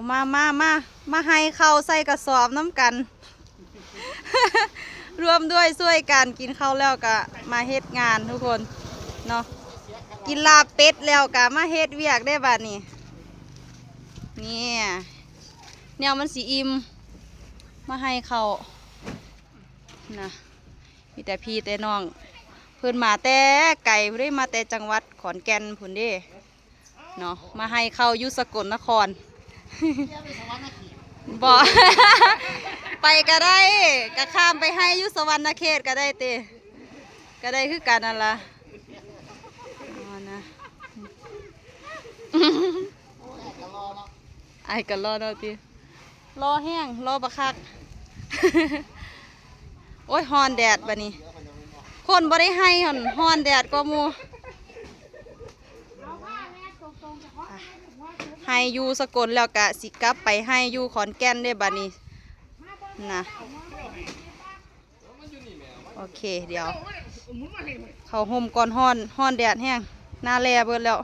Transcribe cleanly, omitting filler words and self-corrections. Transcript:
มาให้เข้าใส่กระสอบน้ำกัน ร่วมด้วยช่วยกันกินข้าวแล้วก็มาเฮ็ดงานทุกคนเนาะกินลาบเป็ดแล้วก็มาเฮ็ดเวียกได้บัดนี้เนี่ยแนวมันสีอิ่มมาให้เขานะมีแต่พี่แต่น้องเพิ่นมาแต่ไก่เพิ่นได้มาแต่จังหวัดขอนแก่นพุ่นเด้เนาะมาให้เขาอยู่สกลนคร บอก ไปก็ได้ก็ข้ามไปให้อยุสวรรณเขตก็ได้เตก็ได้คือกันนั่นล่ะอ๋อนะไอ้ก็รอเนาะติรอแห้งรอบักคัก โอ้ยฮอนแดดบัดนี้คนบ่ได้ให้ฮอนแดดก็มูให้อยู่สกลแล้วกะสิกลับไปให้อยู่ขอนแก่นได้บัดนี้นะโอเคเดี๋ยวเขาห่มก่อนฮ้อนแดดแห้งหน้าแลเบิดแล้ว